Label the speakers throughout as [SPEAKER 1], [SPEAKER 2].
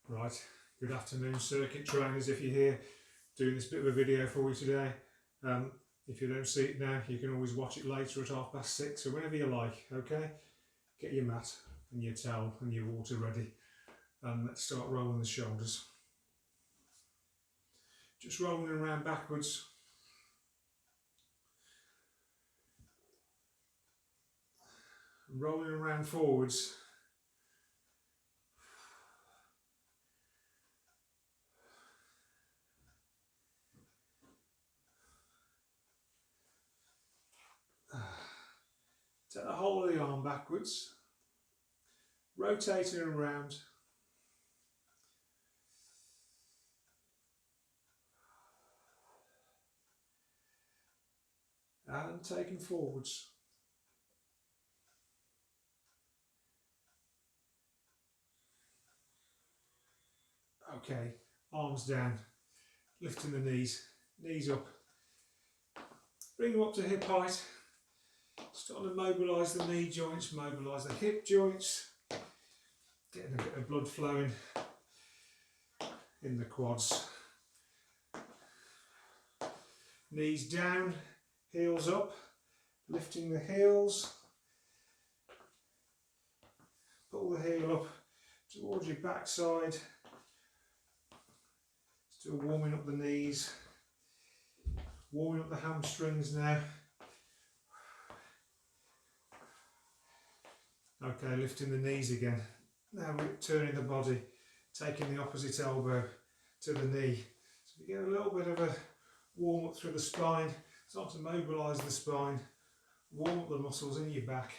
[SPEAKER 1] Right, good afternoon circuit trainers. If you're here doing this bit of a video for you today, if you don't see it now, you can always watch it later at 6:30 or whenever you like. Okay, get your mat and your towel and your water ready, and let's start rolling the shoulders. Just rolling around backwards, rolling around forwards. Take the whole of the arm backwards, rotating around. And taking forwards. Okay, arms down, lifting the knees up. Bring them up to hip height. Starting to mobilise the knee joints, mobilise the hip joints. Getting a bit of blood flowing in the quads. Knees down, heels up, lifting the heels. Pull the heel up towards your backside. Still warming up the knees. Warming up the hamstrings now. Okay, lifting the knees again. Now we're turning the body, taking the opposite elbow to the knee. So you get a little bit of a warm up through the spine. Start to mobilise the spine. Warm up the muscles in your back.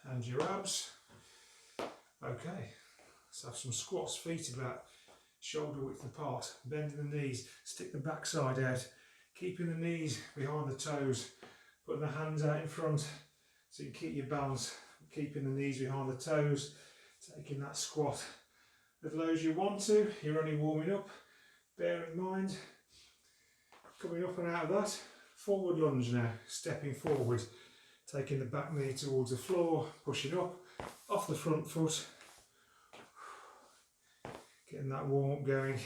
[SPEAKER 1] And your abs. Okay, let's have some squats, feet about shoulder width apart, bending the knees, stick the backside out, keeping the knees behind the toes, putting the hands out in front so you keep your balance, keeping the knees behind the toes, taking that squat as low as you want to. You're only warming up, bear in mind. Coming up and out of that, forward lunge now, stepping forward, taking the back knee towards the floor, pushing up, off the front foot, getting that warm up going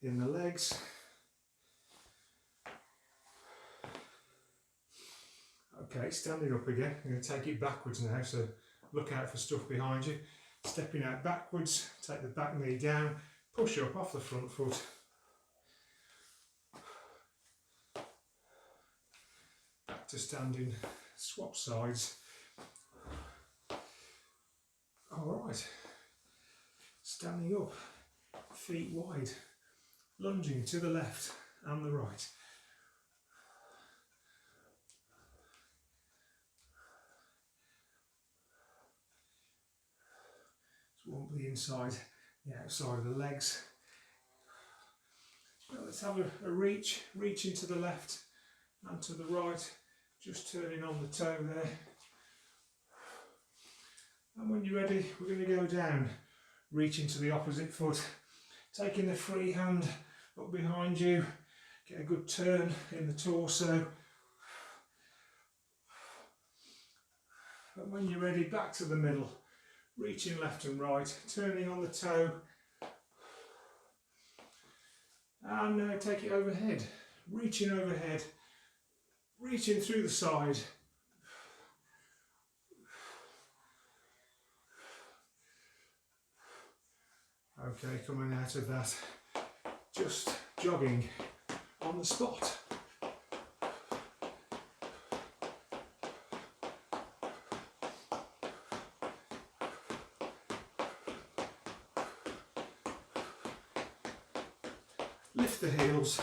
[SPEAKER 1] in the legs. Okay, standing up again. I'm going to take it backwards now, so look out for stuff behind you. Stepping out backwards, take the back knee down, push up off the front foot. Back to standing, swap sides. Alright, standing up, feet wide, lunging to the left and the right. Warm up the inside, the outside of the legs. Well, let's have a reach, reaching to the left and to the right, just turning on the toe there. And when you're ready, we're going to go down, reaching to the opposite foot, taking the free hand up behind you, get a good turn in the torso. And when you're ready, back to the middle. Reaching left and right, turning on the toe, and now take it overhead, reaching overhead, reaching through the side. Okay, coming out of that, just jogging on the spot. Lift the heels.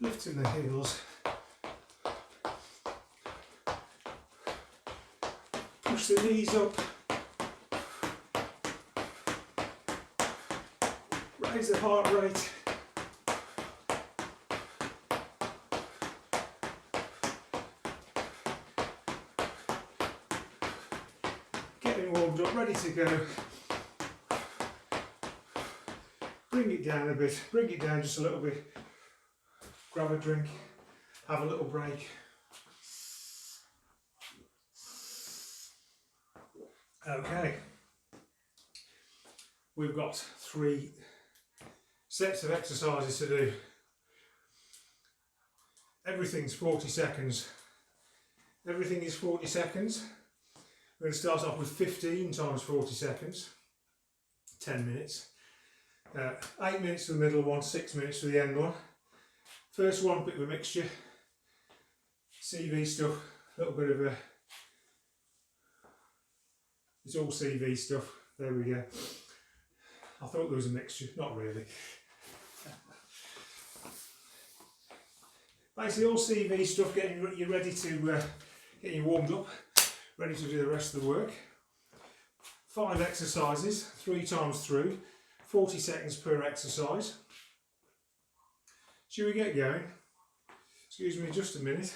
[SPEAKER 1] Lifting the heels. Push the knees up. Raise the heart rate. Getting warmed up, ready to go. bring it down a bit, bring it down just a little bit, grab a drink, have a little break. Okay, we've got 3 sets of exercises to do. Everything's 40 seconds. Everything is 40 seconds. We're going to start off with 15 times 40 seconds, 10 minutes. 8 minutes for the middle one, 6 minutes for the end one. First one, bit of a mixture. CV stuff, a little bit of a... It's all CV stuff. There we go. I thought there was a mixture, not really. Basically all CV stuff, getting you ready to get you warmed up, ready to do the rest of the work. 5 exercises, 3 times through, 40 seconds per exercise. Shall we get going? Excuse me just a minute.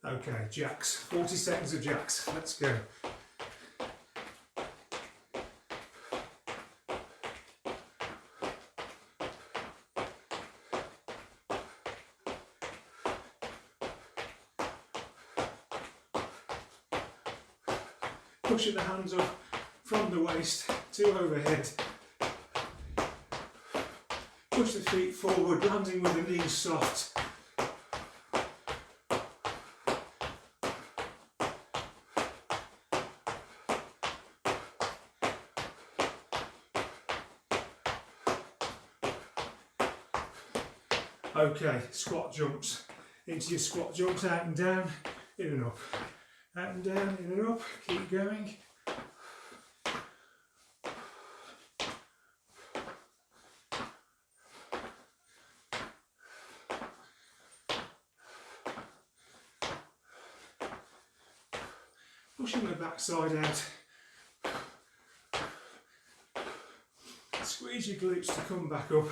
[SPEAKER 1] Okay, jacks, 40 seconds of jacks, let's go. Pushing the hands up from the waist to overhead. Push the feet forward, landing with the knees soft. Okay, squat jumps. Into your squat jumps, out and down, in and up. Out and down, in and up, keep going. Pushing the backside out. Squeeze your glutes to come back up.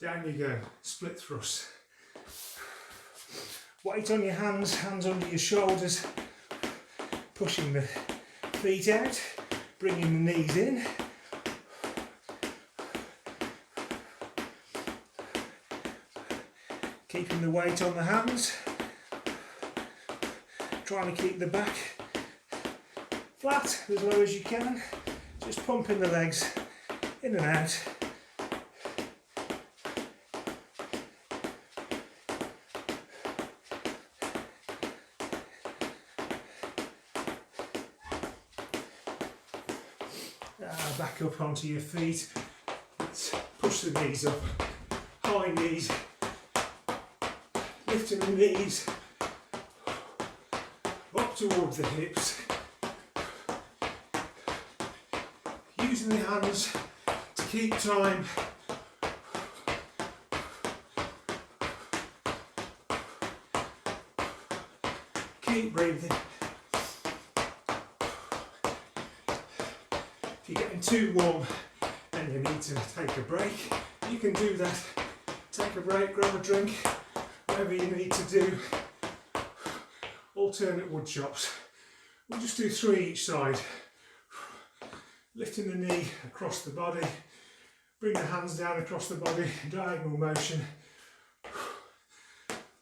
[SPEAKER 1] Down you go, split thrust. Weight on your hands, hands under your shoulders. Pushing the feet out, bringing the knees in. Keeping the weight on the hands. Trying to keep the back flat as low as you can. Just pumping the legs in and out. Back up onto your feet. Let's push the knees up. High knees. Lifting the knees up towards the hips. Using the hands to keep time. Keep breathing. If you're getting too warm and you need to take a break, you can do that. Take a break, grab a drink, whatever you need to do. Alternate wood chops. We'll just do 3 each side. Lifting the knee across the body, bring the hands down across the body, diagonal motion.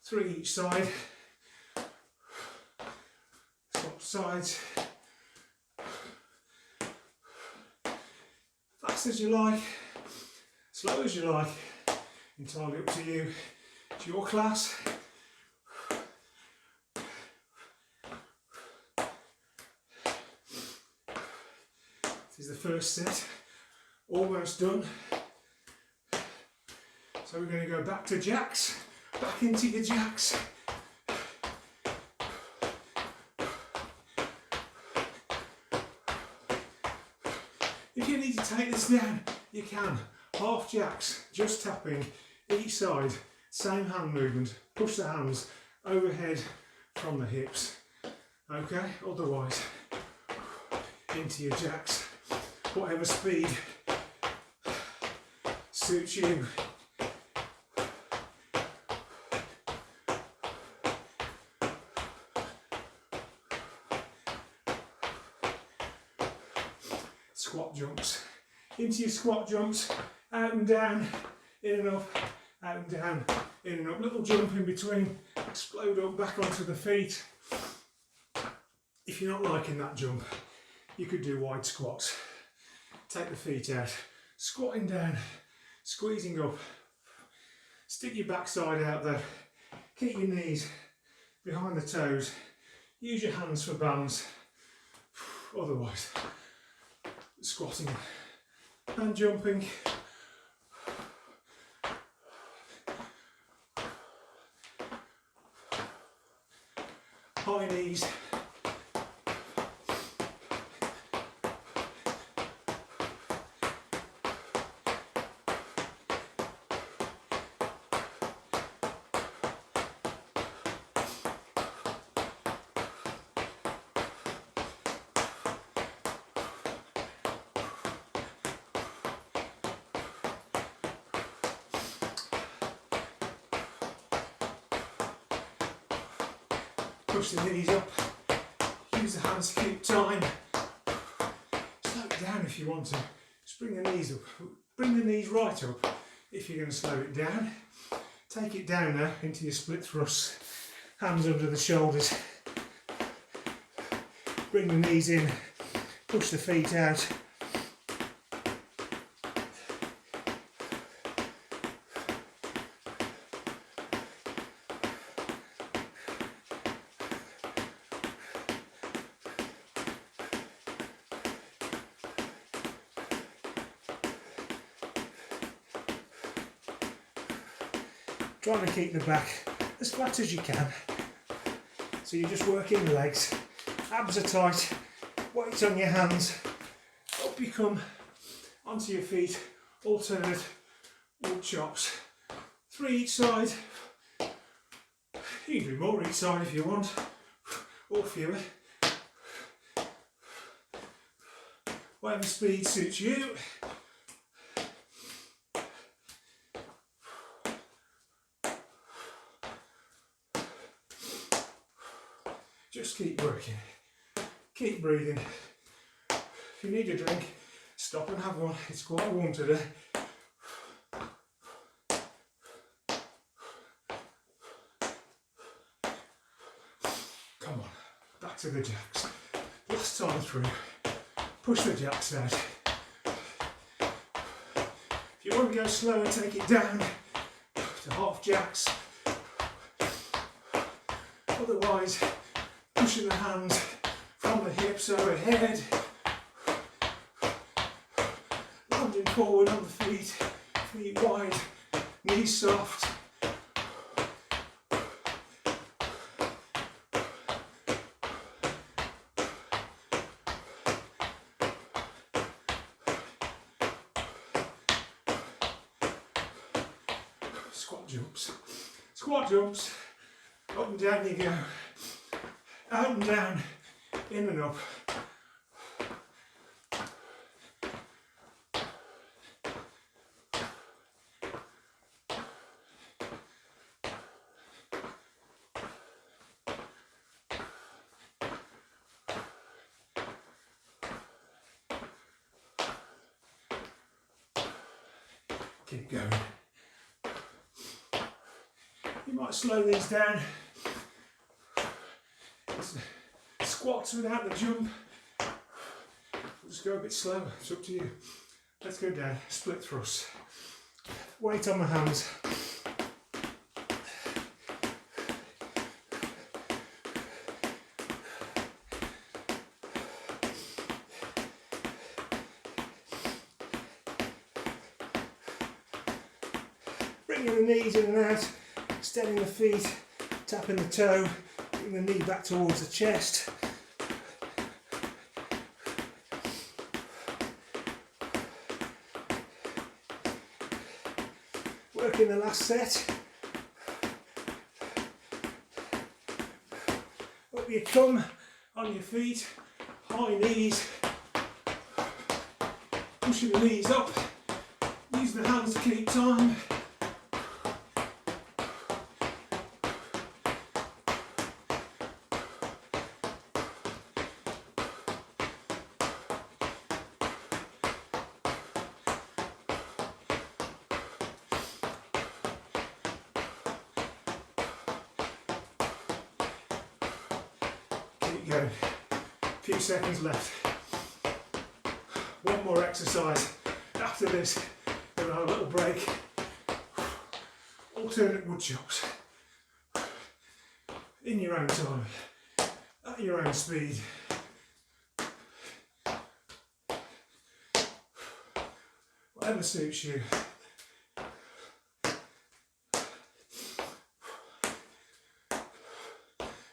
[SPEAKER 1] 3 each side. Swap sides. Fast as you like, slow as you like, entirely up to you. It's your class. This is the first set, almost done. So we're going to go back to jacks, back into your jacks. If you need to take this down, you can. Half jacks, just tapping each side, same hand movement. Push the hands overhead from the hips. Okay, otherwise, into your jacks, whatever speed suits you. Squat jumps. Into your squat jumps, out and down, in and up, out and down, in and up. Little jump in between, explode up back onto the feet. If you're not liking that jump, you could do wide squats. Take the feet out, squatting down, squeezing up. Stick your backside out there. Keep your knees behind the toes. Use your hands for bands. Otherwise, squatting and jumping. High knees. Push the knees up, use the hands to keep time. Slow it down if you want to. Just bring the knees up, bring the knees right up if you're going to slow it down. Take it down now into your split thrusts, hands under the shoulders. Bring the knees in, push the feet out. Trying to keep the back as flat as you can. So you're just working the legs, abs are tight, weight on your hands, up you come, onto your feet, alternate wood chops. 3 each side. You can do more each side if you want, or fewer. Whatever speed suits you. Just keep working, keep breathing. If you need a drink, stop and have one. It's quite warm today. Come on, back to the jacks. Last time through, push the jacks out. If you want to go slower, take it down to half jacks. Otherwise, pushing the hands from the hips overhead, landing forward on the feet, feet wide, knees soft. Squat jumps, up and down you go. Out and down, in and up. Keep going. You might slow these down. Squats without the jump. We'll just go a bit slower, it's up to you. Let's go down, split thrust. Weight on my hands. Bringing the knees in and out, extending the feet, tapping the toe, bring the knee back towards the chest. Working the last set. Up you come, on your feet, high knees, pushing the knees up, use the hands to keep time. Keep going, a few seconds left. One more exercise after this, then we'll have a little break. Alternate wood chops. In your own time, at your own speed. Whatever suits you.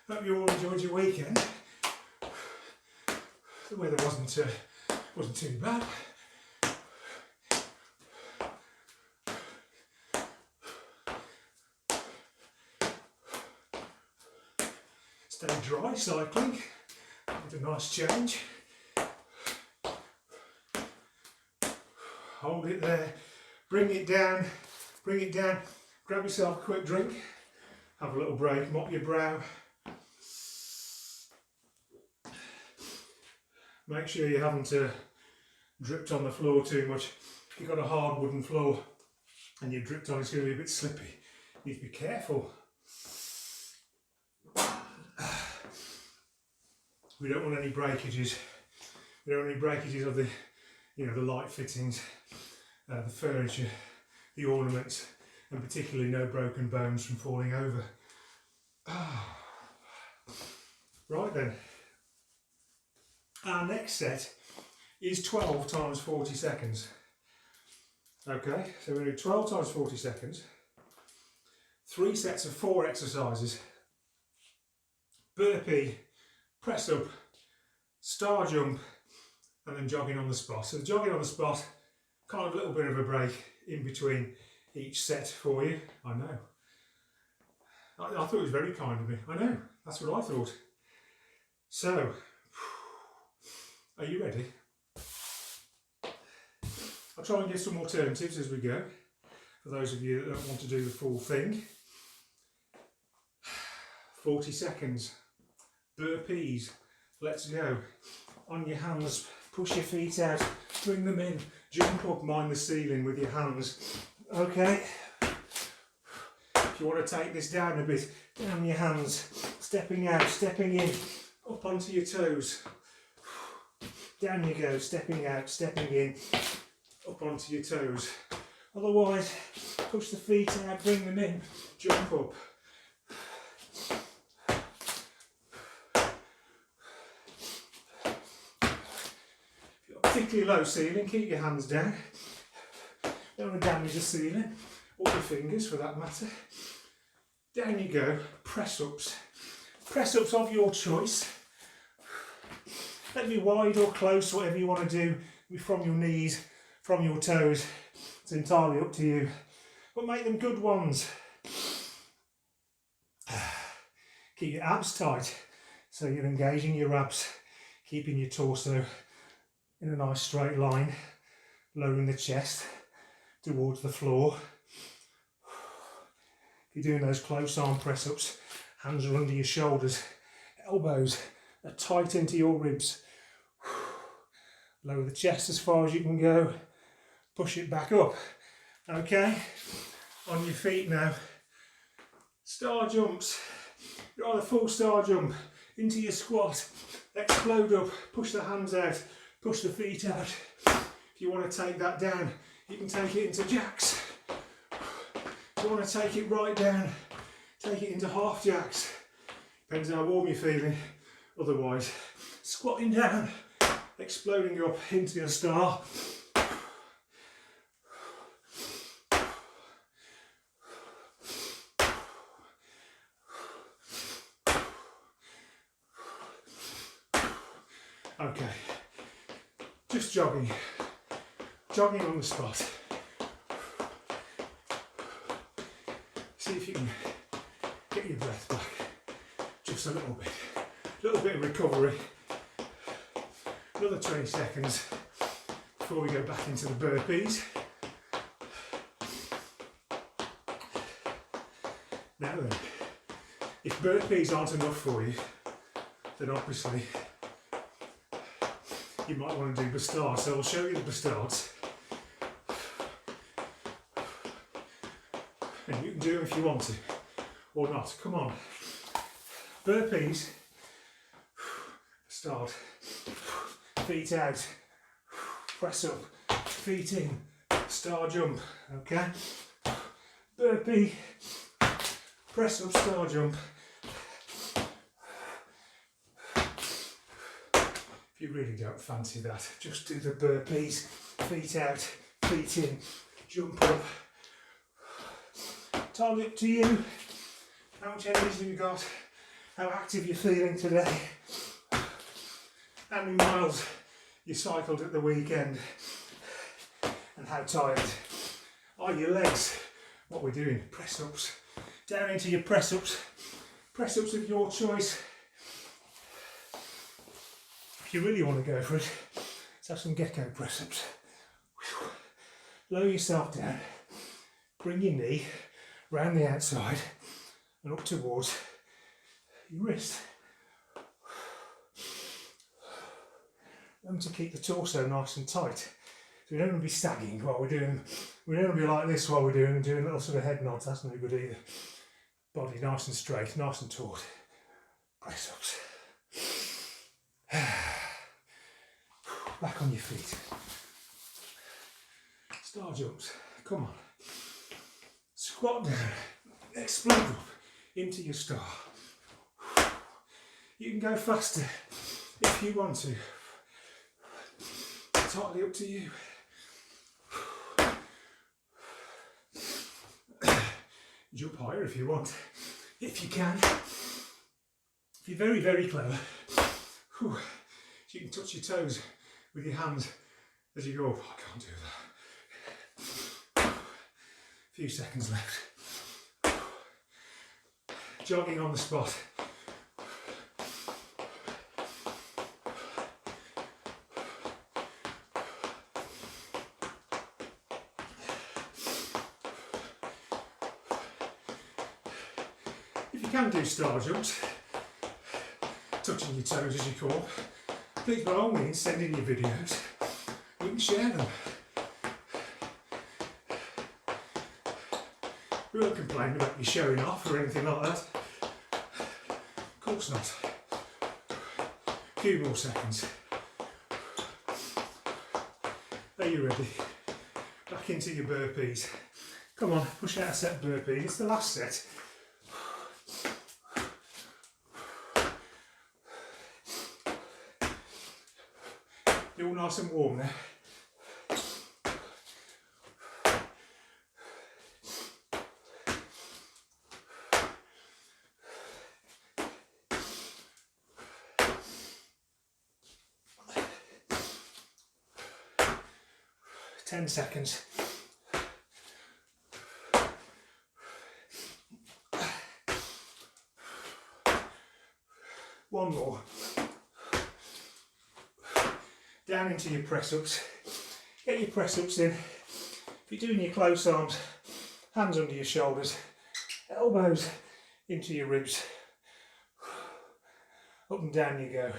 [SPEAKER 1] Hope you all enjoyed your weekend. The weather wasn't too bad. Stay dry cycling, with a nice change. Hold it there, bring it down, grab yourself a quick drink, have a little break, mop your brow. Make sure you haven't dripped on the floor too much. If you've got a hard wooden floor and you've dripped on, it's going to be a bit slippy. You need to be careful. We don't want any breakages. We don't want any breakages of the, the light fittings, the furniture, the ornaments, and particularly no broken bones from falling over. Right then. Our next set is 12 times 40 seconds. Okay, so we're going to do 12 times 40 seconds, 3 sets of 4 exercises, burpee, press up, star jump, and then jogging on the spot. So the jogging on the spot, kind of a little bit of a break in between each set for you. I know. I thought it was very kind of me. I know, that's what I thought. So, are you ready? I'll try and give some alternatives as we go, for those of you that don't want to do the full thing. 40 seconds, burpees, let's go. On your hands, push your feet out, bring them in, jump up, mind the ceiling with your hands. Okay. If you want to take this down a bit, down your hands, stepping out, stepping in, up onto your toes. Down you go, stepping out, stepping in, up onto your toes. Otherwise, push the feet out, bring them in, jump up. If you've got a particularly low ceiling, keep your hands down. Don't want to damage the ceiling, or your fingers for that matter. Down you go, press ups. Press ups of your choice. They can be wide or close, whatever you want to do, from your knees, from your toes. It's entirely up to you. But make them good ones. Keep your abs tight, so you're engaging your abs, keeping your torso in a nice straight line, lowering the chest towards the floor. If you're doing those close arm press ups, hands are under your shoulders, elbows are tight into your ribs. Lower the chest as far as you can go, push it back up. Okay, on your feet now. Star jumps, you're on a full star jump, into your squat, explode up, push the hands out, push the feet out. If you want to take that down, you can take it into jacks. If you want to take it right down, take it into half jacks. Depends how warm you're feeling. Otherwise, squatting down, exploding up into your star. Okay, just jogging on the spot. See if you can get your breath back just a little bit of recovery. Another 20 seconds, before we go back into the burpees. Now then, if burpees aren't enough for you, then obviously you might want to do bastards. So I'll show you the bastards. And you can do them if you want to, or not. Come on. Burpees. Start. Feet out. Press up. Feet in. Star jump. Okay. Burpee. Press up. Star jump. If you really don't fancy that, just do the burpees. Feet out. Feet in. Jump up. Entirely up to you. How much energy have you got? How active you're feeling today? How many miles you cycled at the weekend? And how tired are your legs? What we're doing, press ups. Down into your press ups. Press ups of your choice. If you really want to go for it, let's have some gecko press ups. Lower yourself down. Bring your knee round the outside and up towards your wrist. Remember to keep the torso nice and tight. So we don't want to be sagging while we're doing, we don't want to be like this while we're doing little sort of head nods. That's no good either. Body nice and straight, nice and taut. Press ups. Back on your feet. Star jumps. Come on. Squat down. Explode up into your star. You can go faster if you want to. Totally up to you. Jump higher if you want, if you can. If you're very, very clever, you can touch your toes with your hands as you go up. I can't do that. A few seconds left. Jogging on the spot. If you can do star jumps, touching your toes as you call, please by all means send in your videos. We can share them. We won't complain about you showing off or anything like that. Of course not. A few more seconds. Are you ready? Back into your burpees. Come on, push out a set of burpees. It's the last set. You're all nice and warm there. Ten seconds. One more. Down into your press ups. Get your press ups in. If you're doing your close arms, hands under your shoulders, elbows into your ribs. Up and down you go.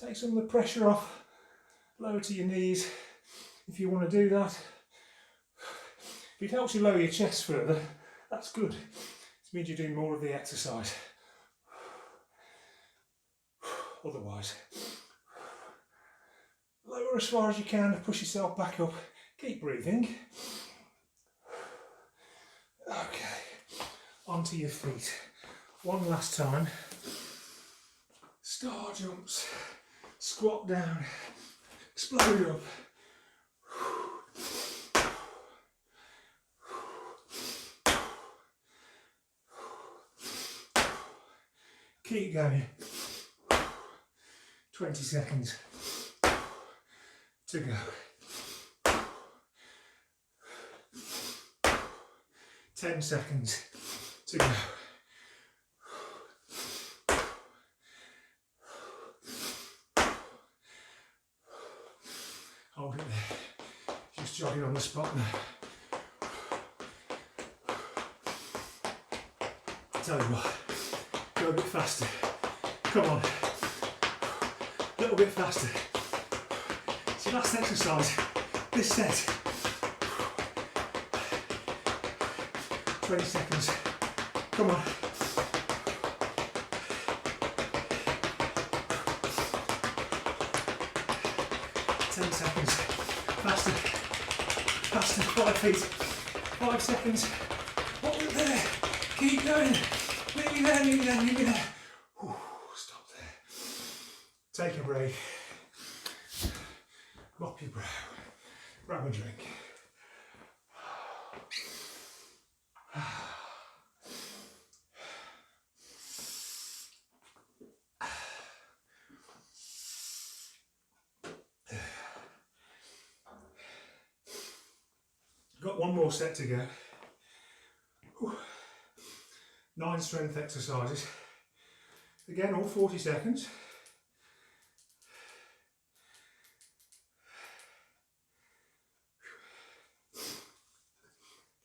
[SPEAKER 1] Take some of the pressure off. Lower to your knees if you want to do that. If it helps you lower your chest further, that's good. It means you're doing more of the exercise. Otherwise, lower as far as you can, push yourself back up, keep breathing. Okay, onto your feet. One last time. Star jumps, squat down, explode up. Keep going. 20 seconds to go. 10 seconds to go. 5 just jogging on the spot now. Tell you what, go a bit faster. Come on. A little bit faster. It's your last exercise. This set. 20 seconds. Come on. Seconds. Faster. Faster. 5 feet. 5 seconds. Hold it there. Keep going. Nearly there, nearly there, nearly there. Whew, stop there. Take a break. Mop your brow. Grab a drink. Got one more set to go. Whew. 9 strength exercises. Again, all 40 seconds.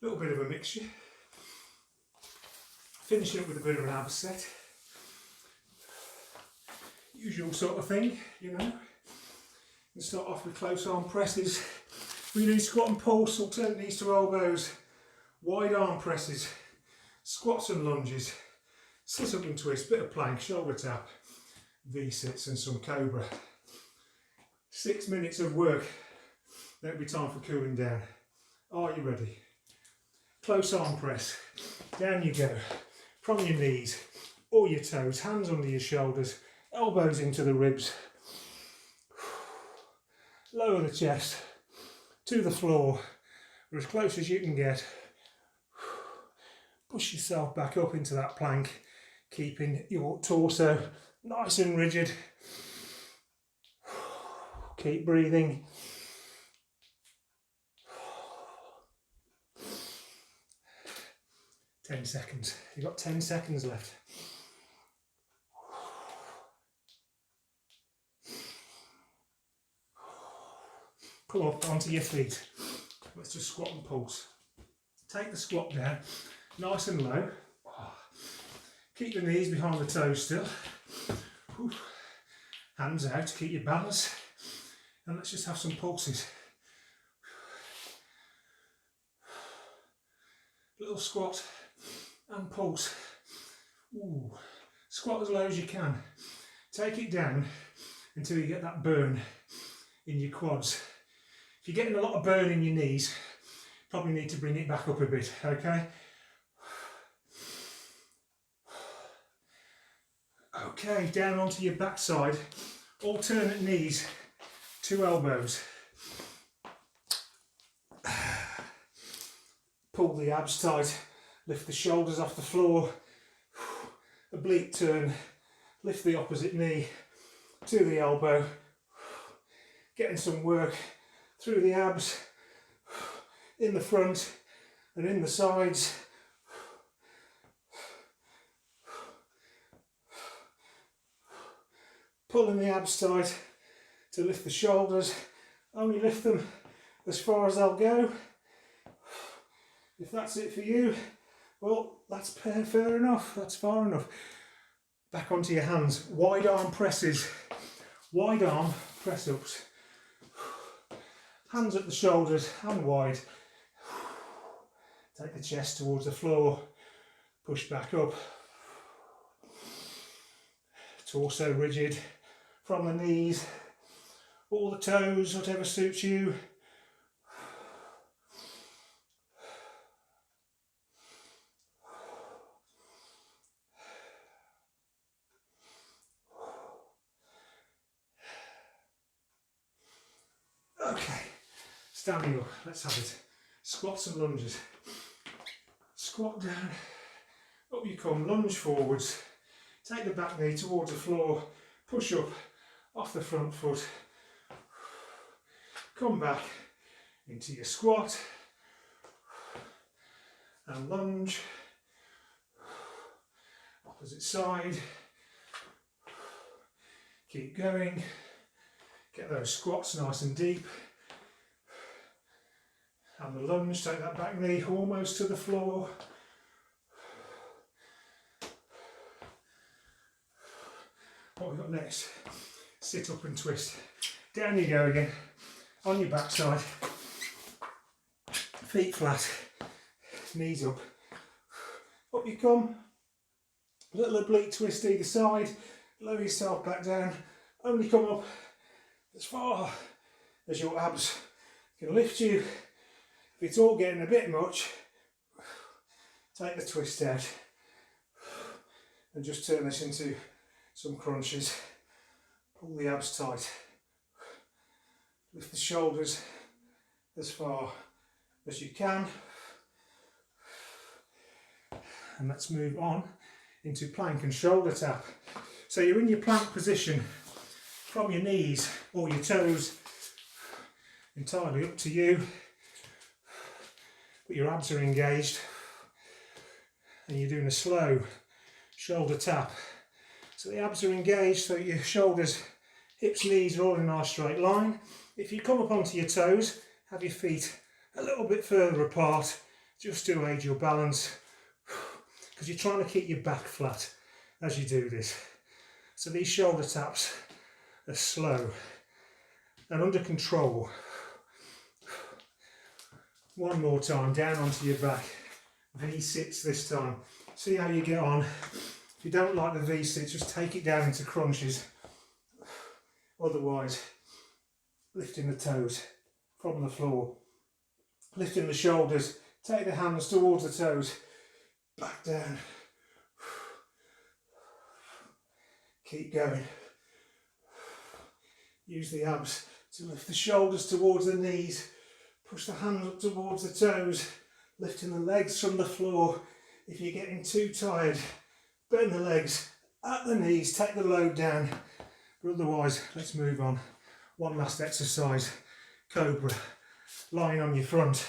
[SPEAKER 1] A little bit of a mixture. Finishing up with a bit of an ab set. Usual sort of thing, you know. And start off with close arm presses. We do squat and pulse, alternate knees to elbows, wide arm presses, squats and lunges, sit up and twist, bit of plank, shoulder tap, V-sits and some cobra. 6 minutes of work, then it'll be time for cooling down. Are you ready? Close arm press, down you go, from your knees or your toes, hands under your shoulders, elbows into the ribs. Lower the chest to the floor, or as close as you can get. Push yourself back up into that plank, keeping your torso nice and rigid. Keep breathing. Ten seconds. You've got 10 seconds left. Come up onto your feet. Let's just squat and pulse. Take the squat down, nice and low. Keep the knees behind the toes still. Hands out to keep your balance. And let's just have some pulses. Little squat and pulse. Ooh. Squat as low as you can. Take it down until you get that burn in your quads. If you're getting a lot of burn in your knees, probably need to bring it back up a bit, okay? Okay, down onto your backside, alternate knees, 2 elbows. Pull the abs tight, lift the shoulders off the floor, oblique turn, lift the opposite knee to the elbow, getting some work through the abs, in the front and in the sides. Pulling the abs tight to lift the shoulders, only lift them as far as they'll go. If that's it for you, well, that's fair enough, that's far enough. Back onto your hands, wide arm presses, wide arm press ups. Hands at the shoulders, hand wide. Take the chest towards the floor, push back up. Torso rigid from the knees, all the toes, whatever suits you. Okay. Standing up, let's have it. Squats and lunges. Squat down, up you come, lunge forwards. Take the back knee towards the floor, push up off the front foot. Come back into your squat and lunge. Opposite side. Keep going. Get those squats nice and deep. And the lunge, take that back knee almost to the floor. What we've got next, sit up and twist. Down you go again, on your backside, feet flat, knees up. Up you come, a little oblique twist either side, lower yourself back down, only come up as far as your abs can lift you. If it's all getting a bit much, take the twist out and just turn this into some crunches. Pull the abs tight. Lift the shoulders as far as you can. And let's move on into plank and shoulder tap. So you're in your plank position from your knees or your toes, entirely up to you, but your abs are engaged and you're doing a slow shoulder tap. So the abs are engaged, so your shoulders, hips, knees are all in a nice straight line. If you come up onto your toes, have your feet a little bit further apart, just to aid your balance, because you're trying to keep your back flat as you do this. So these shoulder taps are slow and under control. One more time, down onto your back. V-sits this time. See how you get on. If you don't like the V-sit, just take it down into crunches. Otherwise, lifting the toes from the floor. Lifting the shoulders, take the hands towards the toes. Back down. Keep going. Use the abs to lift the shoulders towards the knees. Push the hands up towards the toes. Lifting the legs from the floor. If you're getting too tired, bend the legs at the knees, take the load down. But otherwise, let's move on. One last exercise. Cobra. Lying on your front.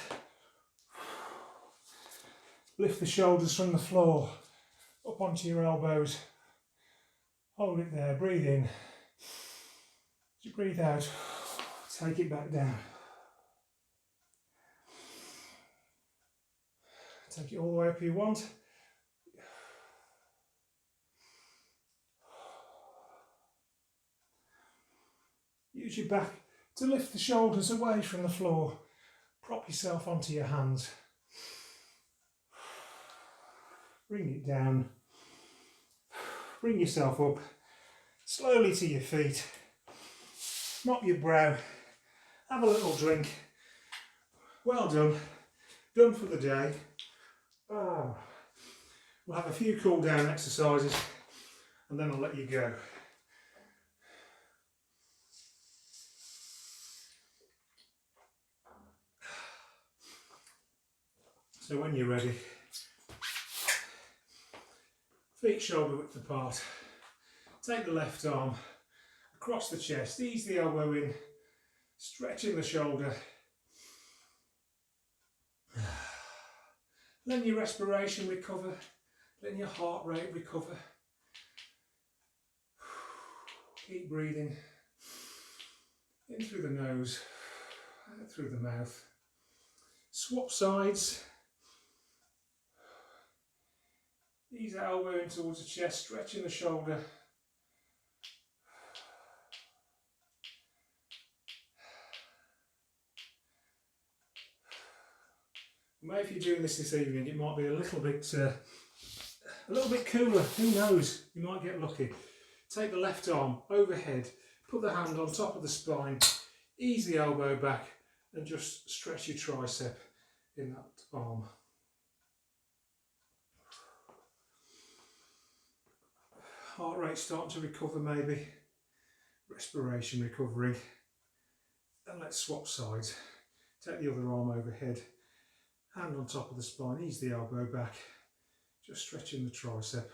[SPEAKER 1] Lift the shoulders from the floor. Up onto your elbows. Hold it there. Breathe in. As you breathe out, take it back down. Take it all the way up if you want. Use your back to lift the shoulders away from the floor. Prop yourself onto your hands. Bring it down. Bring yourself up slowly to your feet. Mop your brow. Have a little drink. Well done. Done for the day. Oh. We'll have a few cool down exercises and then I'll let you go. So when you're ready, feet shoulder width apart, take the left arm across the chest, ease the elbow in, stretching the shoulder. Letting your respiration recover, letting your heart rate recover. Keep breathing in through the nose, out through the mouth. Swap sides. Ease the elbow in towards the chest, stretching the shoulder. Maybe if you're doing this evening, it might be a little bit cooler. Who knows? You might get lucky. Take the left arm overhead, put the hand on top of the spine, ease the elbow back, and just stretch your tricep in that arm. Heart rate starting to recover maybe. Respiration recovering. And let's swap sides. Take the other arm overhead. Hand on top of the spine, ease the elbow back, just stretching the tricep.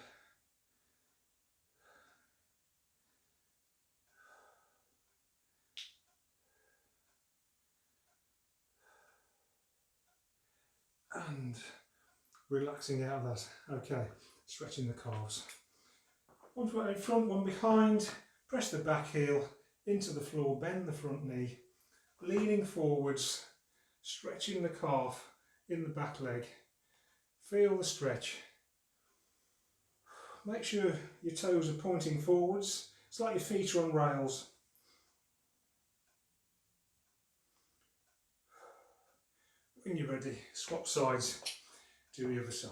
[SPEAKER 1] And relaxing out of that. Okay, stretching the calves. One foot in front, one behind. Press the back heel into the floor, bend the front knee, leaning forwards, stretching the calf in the back leg. Feel the stretch. Make sure your toes are pointing forwards. It's like your feet are on rails. When you're ready, swap sides, do the other side.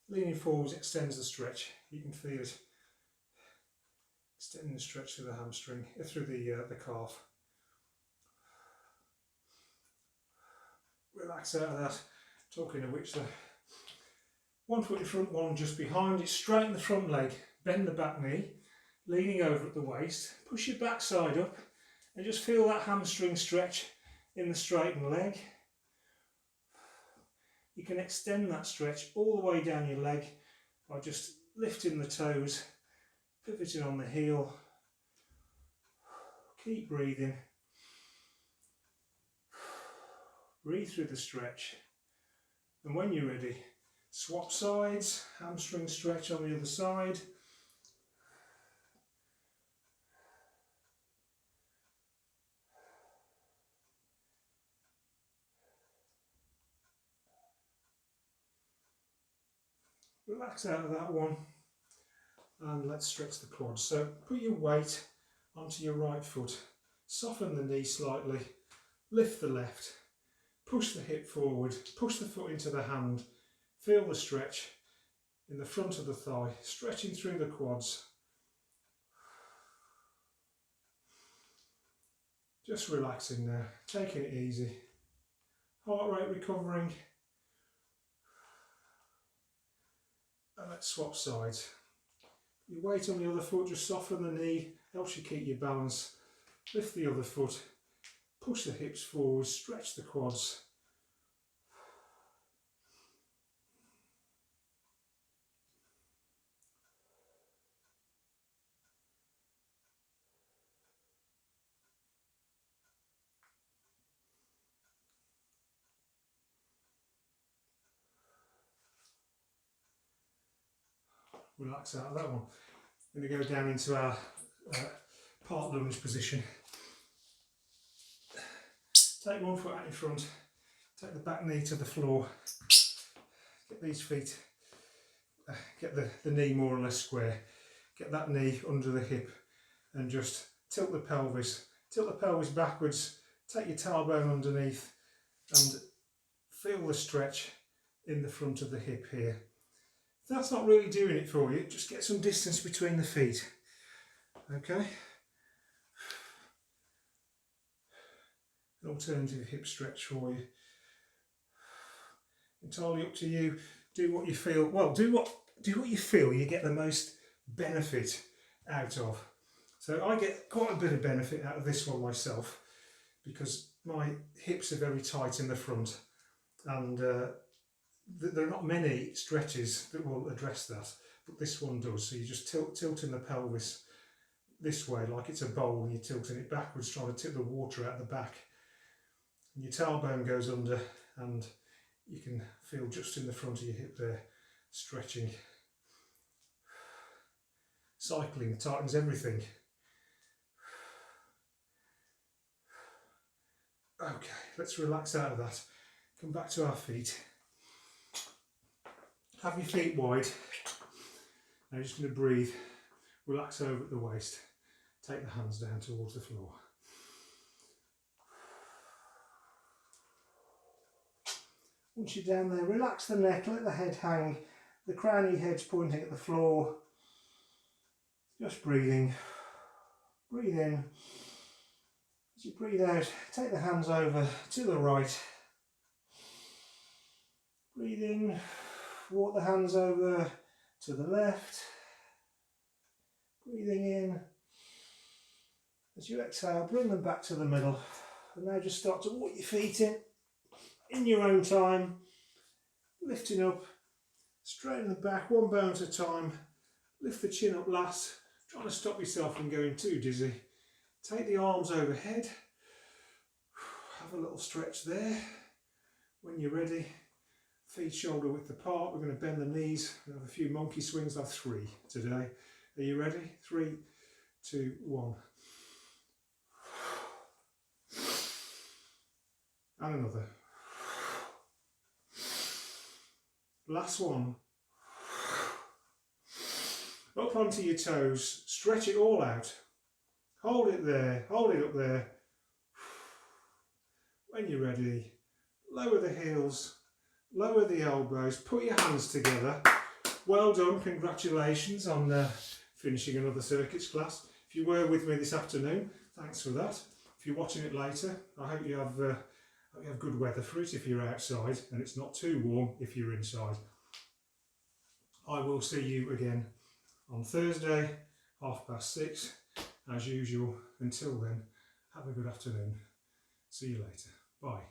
[SPEAKER 1] Leaning forwards extends the stretch. You can feel it extending the stretch through the hamstring, through the calf. Relax out of that. Talking of which, one foot in front, one just behind it. Straighten the front leg, bend the back knee, leaning over at the waist. Push your backside up and just feel that hamstring stretch in the straightened leg. You can extend that stretch all the way down your leg by just lifting the toes, pivoting on the heel. Keep breathing. Breathe through the stretch. And when you're ready, swap sides, hamstring stretch on the other side. Relax out of that one and let's stretch the quads. So put your weight onto your right foot, soften the knee slightly, lift the left, push the hip forward, push the foot into the hand, feel the stretch in the front of the thigh, stretching through the quads. Just relaxing now, taking it easy. Heart rate recovering. And let's swap sides. Your weight on the other foot, just soften the knee, helps you keep your balance. Lift the other foot, push the hips forward, stretch the quads. Relax out of that one. I'm going to go down into our part lunge position. Take one foot out in front, take the back knee to the floor, get these feet, get the knee more or less square, get that knee under the hip and just tilt the pelvis backwards, take your tailbone underneath and feel the stretch in the front of the hip here. If that's not really doing it for you, just get some distance between the feet. Okay? An alternative hip stretch for you. Entirely up to you. Do what you feel. Well, do what you feel you get the most benefit out of. So I get quite a bit of benefit out of this one myself because my hips are very tight in the front and there are not many stretches that will address that, but this one does. So you just tilting the pelvis this way like it's a bowl and you're tilting it backwards, trying to tip the water out the back. And your tailbone goes under and you can feel just in the front of your hip there, stretching. Cycling tightens everything. Okay, let's relax out of that. Come back to our feet. Have your feet wide. Now you're just going to breathe. Relax over at the waist. Take the hands down towards the floor. Once you're down there, relax the neck, let the head hang. The crown of your head's pointing at the floor. Just breathing. Breathe in. As you breathe out, take the hands over to the right. Breathe in. Walk the hands over to the left. Breathing in. As you exhale, bring them back to the middle. And now just start to walk your feet in your own time. Lifting up, straighten the back, one bone at a time. Lift the chin up last, trying to stop yourself from going too dizzy. Take the arms overhead. Have a little stretch there. When you're ready, feet shoulder width apart. We're going to bend the knees. We have a few monkey swings. I have 3 today. Are you ready? 3, 2, 1. And another. Last one. Up onto your toes, stretch it all out. Hold it there, hold it up there. When you're ready, lower the heels, lower the elbows, put your hands together. Well done, congratulations on finishing another circuits class. If you were with me this afternoon, thanks for that. If you're watching it later, I hope you have good weather for it if you're outside, and it's not too warm if you're inside. I will see you again on Thursday, 6:30, as usual. Until then, have a good afternoon. See you later. Bye.